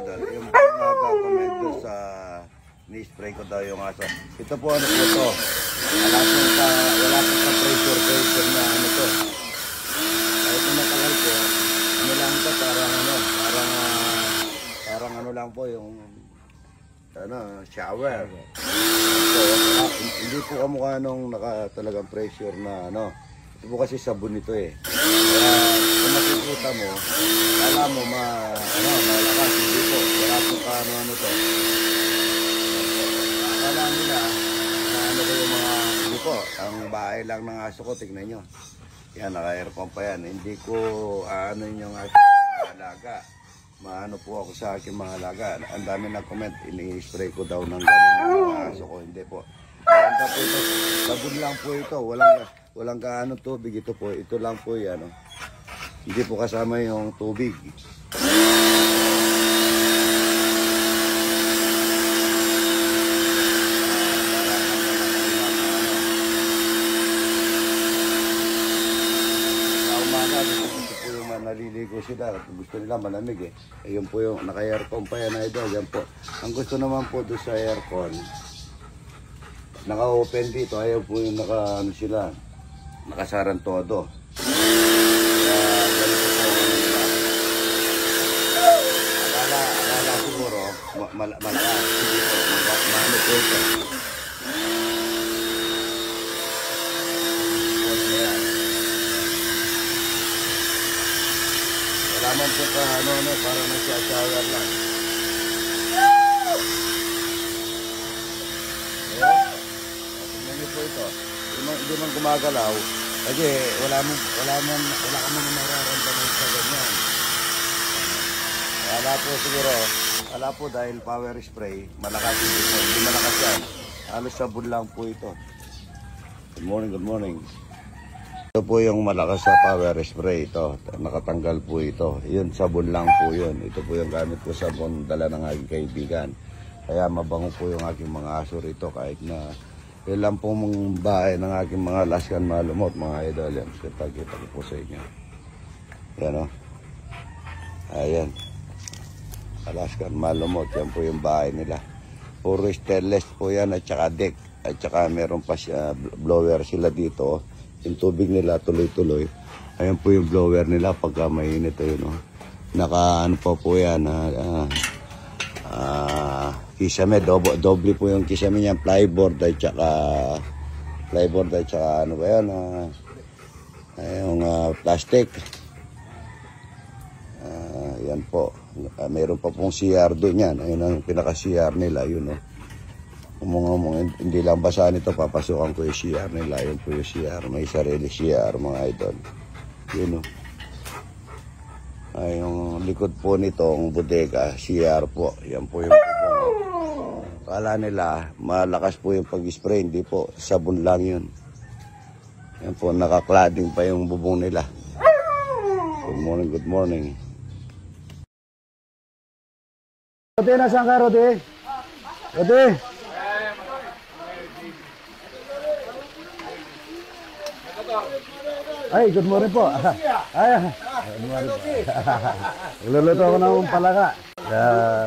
idol. Yung nag-comment doon sa ni-spray ko daw yung aso. Ito po ano po to. Wala po sa pressure na ano to. Kahit na matagal po, ano lang to, parang ano lang po yung shower. So, hindi po kamukha nung talagang pressure na ano. Ito po kasi sabon nito eh. Kaya kung makikita mo, kala mo malakas, hindi po. Wala po ano to. Kala nila na ano ko yung mga, hindi po, ang bahay lang ng aso ko, tignan nyo. Yan, naka-aircon pa yan. Hindi ko ano yung aking mga alaga. Maano po ako sa aking mga alaga. Ang dami nag-comment, ini-spray ko daw ng gano'n mga aso ko. Hindi po. Ganda po ito. Sabon lang po ito. Walang kaano tubig. Ito po. Ito lang po yan. Hindi po kasama yung tubig. Naliligo sila at gusto nila malamig eh. Ayun po yung naka-aircon pa yan idol. Yan po. Ang gusto naman po doon sa aircon, naka-open dito. Ayaw po yung nakasaran todo. Kaya ganito po. Akala siguro malakas. Hindi po. Mahalo po ito. Laman po ka para nagsa-shower lang. Tingnan niyo po ito. Hindi man gumagalaw. Kasi wala ka mong nararamdaman sa ganyan. Wala po dahil power spray. Malakas ito. Hindi malakas yan. Halos sabon lang po ito. Good morning. Ito po yung malakas sa power spray. Ito, nakatanggal po ito. Yun, sabon lang po yun. Ito po yung gamit ko sabon, dala ng aking kaibigan. Kaya mabango po yung aking mga aso rito. Kahit na yun lang po mong bahay ng aking mga Alaskan Malamute, mga idol. Yan, kita ko po sa inyo. Yan o. Ayan. Alaskan Malamute, yan po yung bahay nila. Puro stainless po yan at saka deck. At saka meron pa siya, blower sila dito. Yung tubig nila tuloy-tuloy. Ayan po yung blower nila pagka mainit. Ayun, naka-ano po yan. Kisame. Doble po yung kisame niyan. Plyboard at saka ano ba yan? Yung plastic. Yan po. Mayroon pa pong CR doon yan. Ayun ang pinaka-CR nila. Yun hindi lang basa nito, papasukan ko yung CR nila. Yun po yung CR, may sarili CR mga idol. Yun ay yung likod po nitong bodega, CR po. Yan po yung bubong. Kala nila malakas po yung pag-spray, hindi po, sabon lang yun. Yan po, nakaklading pa yung bubong nila. Good morning. Rode, nasaan ka, Rode? Rode? Ay, good morning po. Good morning po. Luluto ako ng palaka.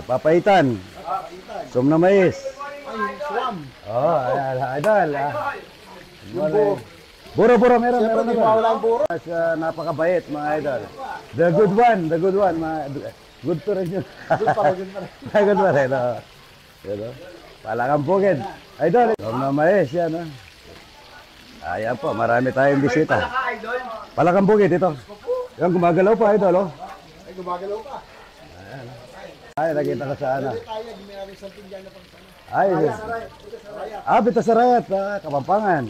Papaitan. Sum na mais. Suwam. Idol. Buro, meron na. Napakabait, mga idol. The good one. Good to rin yun. Good pa rin. Palakang bukid. Idol. Sum na mais, yan. Ayan po, marami tayong bisita. Palakang bukid ito. Yan, gumagalaw pa, idol. Ay, gumagalaw pa. Ayan. Ay, nakita ko sa ano. Ay, Bita Sarayat, Kapampangan.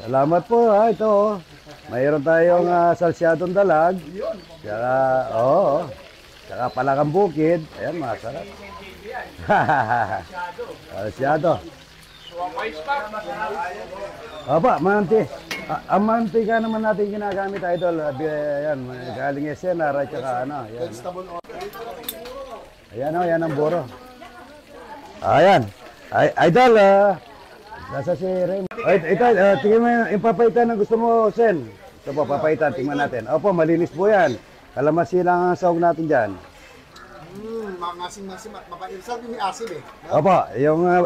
Salamat po, ito. Mayroon tayong salsyadong dalag. Saka palakang bukid. Ayan, masarap. Salsyado. Aba, manti. Ang mantika naman natin ginagamit, idol. Ayan, galing SNR at saka ano. Ayan ang buro. Ayan. Idol, nasa si Raymond. Ito, tingnan mo yung papaitan na gusto mo, Sen. Ito po, papaitan. Tingnan natin. Opo, malinis po yan. Kalamansi lang ang sahog natin dyan. mga asim-asim at mapait. Sabi may asim eh. Opo,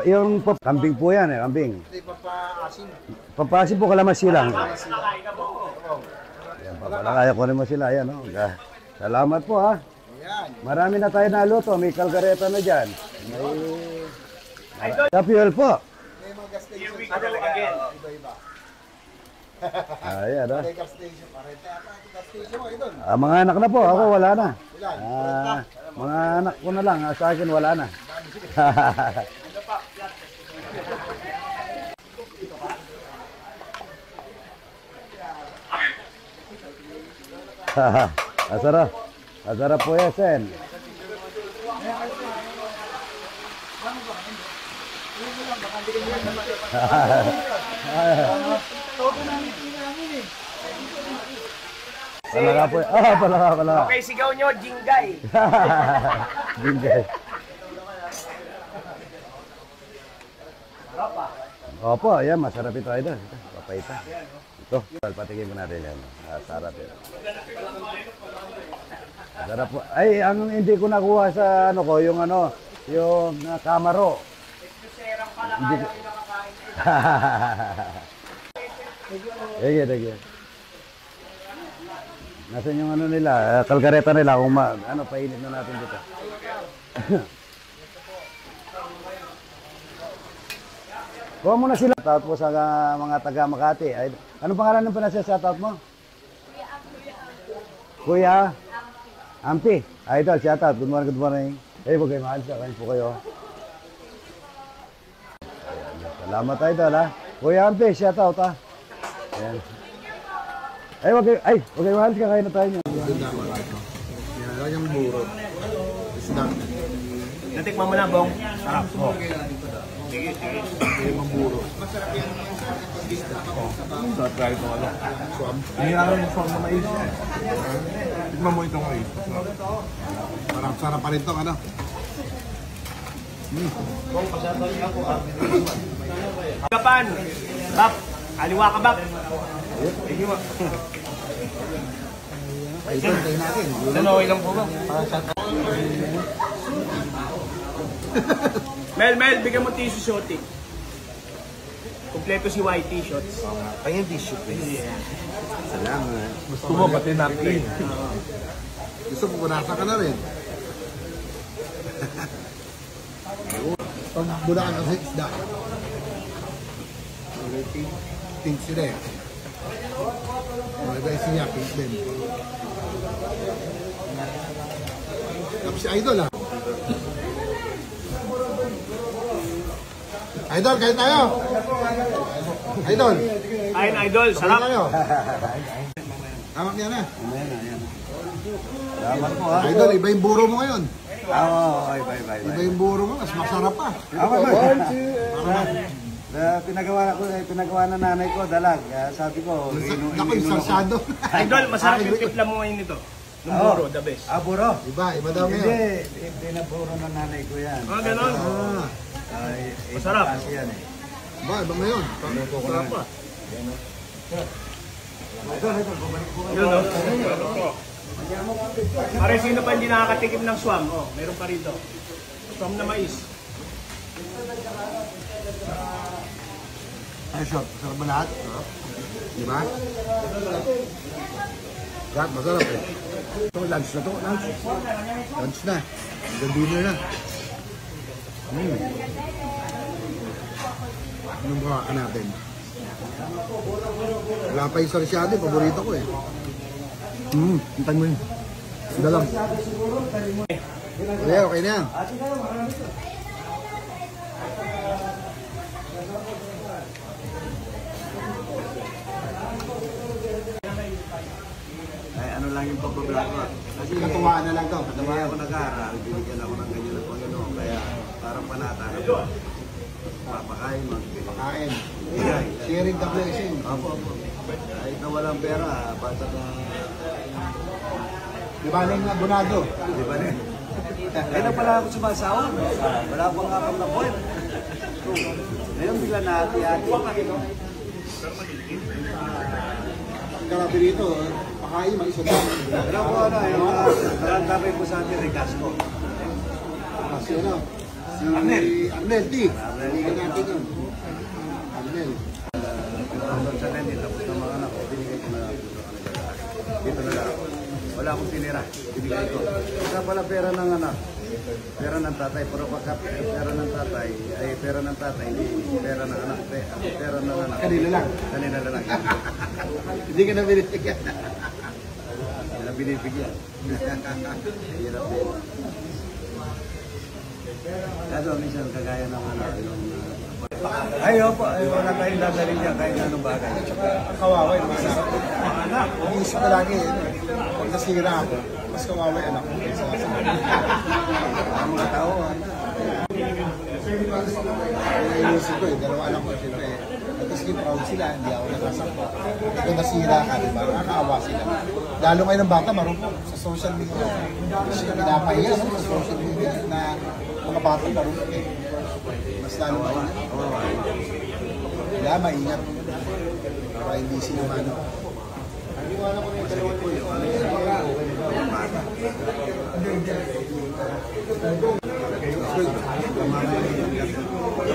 yung kambing po yan kambing. Hindi papa-asim. Pampasin po kalamansi lang. Nakakain ka po. Yan, papalakaya ko rin mo sila. Yan, oh. Salamat po ha. Ayan. Marami na tayo naluto. May kalgareta na dyan. May fuel po. May mga gas station sa iba-iba. Ayan, May gas station. Parete ata gas station mo, idol. mga anak na po. Ako wala na. Ilan? Mga anak ko na lang. Sa akin wala na. Asarap. Asarap po yan, Sen. Palaka po. Palaka. Okay, sigaw nyo, Jingay. Jingay. Opo, yan. Masarap ito, idol. Papaita. Ito, patigin mo natin yan. Sarap yan. Sarap po. Ay, ang hindi ko nakuha sa ano ko, yung kamaro. Hindi ko. Sige. Nasaan yung ano nila, kalgareta nila, kung painit na natin dito. Kuha mo na sila. Shoutout po sa mga taga Makati. Ay, anong pangalan ng pinasa-shoutout mo? Kuya Ampi. Idol, shoutout. Good morning. Eh, huwag kayo mahal sa kain po kayo. Ayan. Salamat, idol, ha. Kuya Ampi, shoutout, ha. Ayan. Huwag kayo mahal sa kain na tayo niyo. Yan yung buro. Isda. Natikman mo na, Bong. Sarap. Yung mga buro. So, try ito ano. Hiniharan yung form na mais. Tignan mo itong mais. Parang sarap pa rin itong ano. Kapan. Bap. Kaliwa ka, Bap. Ay, ito, tayo natin. Okay lang po, Bap. Mel, bigyan mo tissue shorty. Kompleto si YT shots. Pahingin tissue, please. Salamat. Gusto mo pati napkin. Gusto mo, punasa ka na rin. Pag bulaan ang isda. Pink sila eh. Mga siya, pink din. Tapos si Idol ah. Idol, kain tayo! Idol! Ayun, idol. Kain Sarap. tayo! Tamak yan eh. Salamat po, ha. Idol, iba yung buro mo ngayon. Bye. Iba yung buro mo, mas masarap pa. Pinagawa na nanay ko, dalag. Sabi ko, Ako yung salsado. Idol, masarap yung tipla mo ngayon nito. Nung buro, the best. Buro. Iba daw ngayon. Hindi, pinaburo na nanay ko yan. Ganon. Masarap. Kasi yan eh. Iba ngayon. Masarap pa. Yun, no? Pare, sino pa hindi nakakatikim ng swam? Oh, meron pa rito. Swam na mais. Ay, shop. Masarap ba lahat? Diba? Lahat masarap eh. Ito, lunch na to. Lunch na. Hanggang dinner na. Anong mukha natin? Wala pa yung sarsyado. Paborito ko eh. Hintan mo yun. Sila lang. Okay na yan. Ay, ano lang yung pagbablog ko. Kasi Katuwaan na lang to. Katuwa ako nag-aaral, binigyan ako ng ganyan ng Panginoon. Kaya parang panata na po. Papakain, Pakain. magbigay. Sharing the blessing. Opo. Kahit na walang pera, basta na, Di ba lang nga bunado? di ba rin? Kailan pala ako sumasawa? Wala pang apat na buwan. Ngayon bigla na hati-hati. Grabe rito. Pakain, mag-isa lang. Pero po yung narandamay po sa atin, Recasco. Si ano? Si Arnel D. Balikan natin yun. Arnel. Sa Lenin, tapos ng mga anak ko, binigay ko na dito na lang. Wala akong tinira, binigay ko. Kaya pala pera ng anak, pera ng tatay, pero pagka pera ng tatay, ay pera ng tatay, hindi pera ng anak, pera ng anak. Kanila lang. Kanila lang. Hindi ka na binibigyan. Hindi na binibigyan. Hirap din. Kaso minsan kagaya ng ano, yung... ay, opo, ay, wala tayong dadalhin niya kahit anong bagay. Kawawa yung mga anak. Iisip ko lagi, pag nasira ako, mas kawawa yung anak ko. Ang mga tao, Iisip ko dalawa anak ko, siyempre. At least proud sila, hindi ako nakasakpa. Kung nasira ka, diba? Nakakaawa sila. Lalo ngayon ng bata, marunong sa social media. Kasi pinapahiya sa social media na mga bata marunong eh. Mas lalo maingat. Kaya maingat. Para hindi sila mano.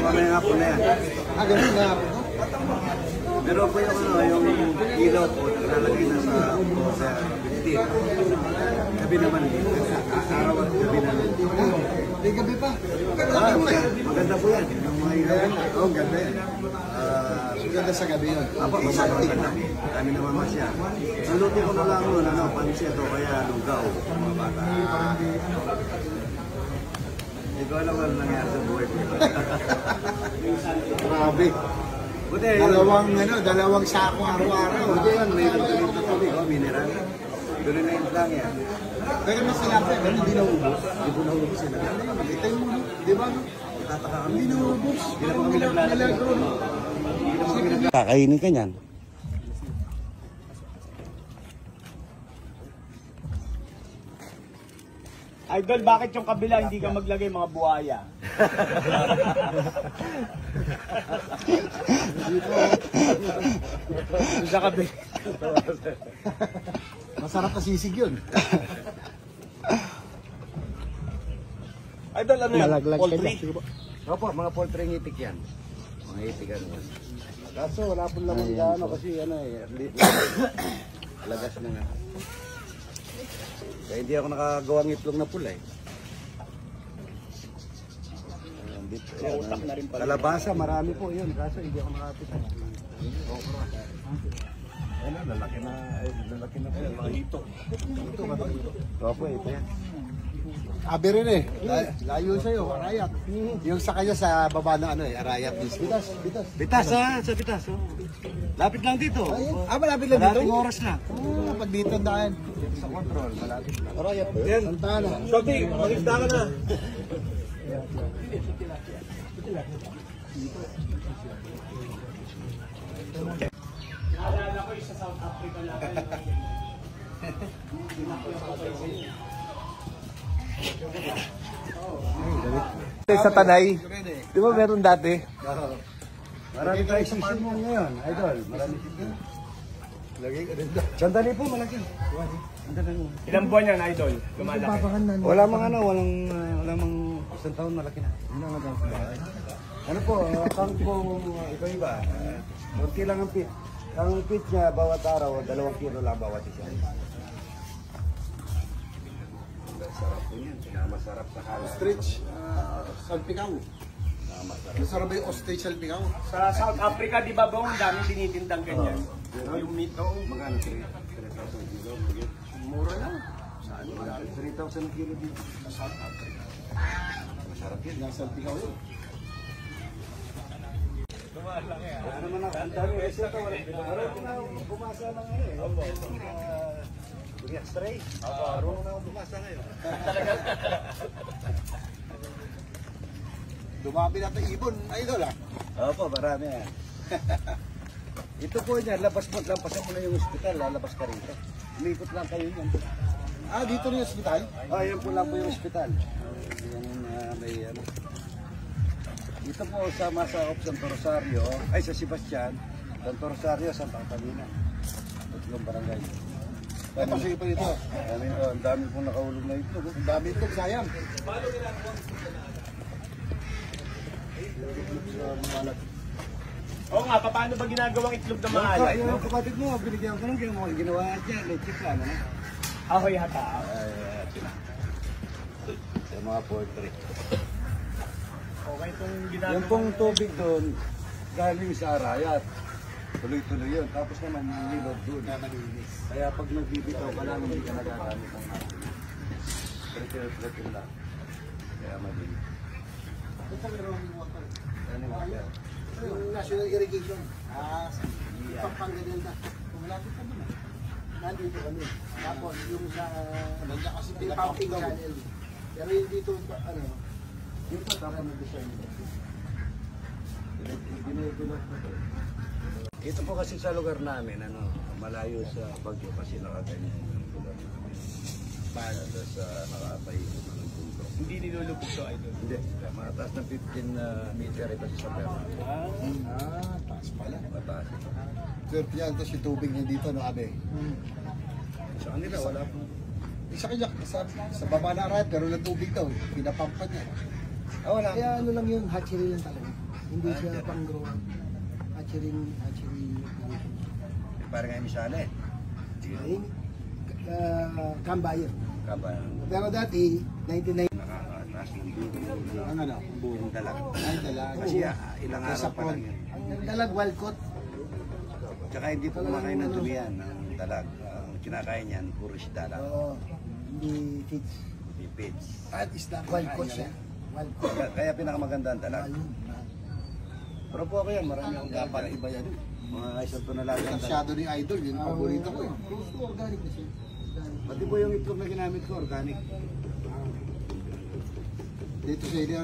mamaya nga po na yan. Ganun na. Pero po yung ano, yung ilaw po, nalalagay na sa bitin. Gabi naman, araw at gabi na. May gabi pa. Maganda po yan. Yung mga ilaw. Oo, ganda yan. Ganda sa gabi yun. Apo, maganda. Kami naman masya. Naluto ko na lang nun, ano, pansit o kaya lugaw. Mga bata. Hindi ko alam ano nangyari sa buhay ko. Grabe. Buti, Dalawang sako araw-araw. buti yun, may luto tubig, mineral. Tuloy na yung lang yan. Pero mas sinabi, hindi naubos. Hindi po naubos sila. Ito yung ulo, di ba? Tataka kami. Hindi naubos. Hindi na po kami naglalagay. Kakainin ka niyan. Idol, bakit yung kabila hindi ka maglagay mga buhaya? Sa kabila. Masarap na sisig yun. Idol, ano yan? Poultry? Opo, mga poultry itik yan. Mga itik ano. Kaso wala po naman gaano kasi ano eh. Lagas na nga. Kaya hindi ako nakagawang itlog na pula eh. Utak na rin pala. Kalabasa, marami po yun. Kaso hindi ako nakapit. Okra. Ayun, lalaki na po yan. Mga hito. Hito ba ito? Opo, ito yan. Abi rin eh. Layo sa'yo, Arayat. Yung sa kanya sa baba ng ano eh, Arayat. Bitas. Bitas ha, sa Bitas. Oh. Lapit lang dito. Malapit lang dito? Malating oras lang. Pag dito daan. Sa control, malapit lang. Arayat. Santana. Shorty, mag-isda ka na. Alala ko yung sa South Africa lang. Sa Tanay, di ba meron dati? Marami tayo sisimo ngayon, idol. Marami sisimo. Lagay ka rin doon. Sandali po, malaki. Ilang buwan yan, Idol? Lumalaki. Wala mang ano, walang isang taon malaki na. Hindi na nga sa bahay. Ano po, account po, iba-iba. Kunti lang ang pit. Ang pit niya, bawat araw, 2 kilo lang bawat isa. Sarap po yan. Masarap sa halos. Ostrich, salpikaw. Masarap ba yung ostrich salpikaw? Sa South Africa, di ba ba, ang dami tinitindang ganyan? Yung meat, Magkano? 3,000 kilo. mura lang. Saan? 3,000 ang kilo dito. Sa South Africa. Masarap yan. Yung salpikaw yun. Ano naman ako, ang dami kasi ito, marunong na bumasa ng ano eh. Extra eh. Marunong na bumasa ngayon. Dumami natin ibon, idol ah. Opo, marami yan. Ito po niya, labas mo, lampasan mo na yung ospital, lalabas ka rito. Umikot lang kayo yan. Ah, dito na yung hospital? Yan po lang po yung ospital. Yan may ano. Ito po sa Masaop, Santo Rosario, ay sa Sebastian, Santo Rosario, Santa Catalina. Tatlong barangay. Ito, sige pa dito. Ang dami pong nakaulog na ito. Ang dami ito, sayang. Oo nga, paano ba ginagawang itlog na maalat? Yung kapatid mo, binigyan ko ng ginawa niya, legit lang. Ahoy hata. Yung mga poultry. Okay itong Yung ginagawa. pong tubig doon, galing sa Arayat. Tuloy-tuloy yun. Tapos naman yung nilod doon. Kaya pag nagbibitaw ka lang, hindi ka nagagamit ng natin. Trickle lang. Kaya malinis. Ano yung water? Yung national irrigation. Pangganyan na. Kung malapit ka muna. Nandito kami. Tapos yung sa... Nandiyan kasi pumping channel. Pero yung dito, ano... Dito tapos nag-design. Binibulot na to. Ito po kasi sa lugar namin, malayo sa Bagyo kasi nakaganyan yung lugar namin. Para sa nakapahigit ng punto. Hindi nilulubog to, idol. Hindi, mataas ng 15 meter ito sa Sabero. Taas pala. Mataas ito. Surf yan, tapos yung tubig niya dito, no, abe? Sa kanila, wala po. Isa kanya, sa baba na ride, pero ng tubig daw, pinapampan niya. Wala. Kaya ano lang yun, hatchery lang talaga. Hindi siya pang-grow. Hatchery. Parang ngayon misala eh. Cambayer. Kabayan. Pero dati, 99. Nakakataas ng dugo. Ang ano? Buong dalag. Ay, talaga. Kasi ilang araw pa lang yun. Ang dalag wild caught. Tsaka hindi po kumakain ng dumiyan ng dalag. Ang kinakain niyan, puro isda lang. Oo. Hindi feeds. Pipids. At isda. Wild caught siya. Wild caught. Kaya pinakamaganda ang dalag. Ayun. Pero po ako yan, marami akong gapa na iba yan. Mga isang tonelada ang dalag. Masyado ni Idol, yun ang paborito ko. Gusto organic na siya. Organic. Pati po yung itlog na ginamit ko, organic. Dito sa inyo,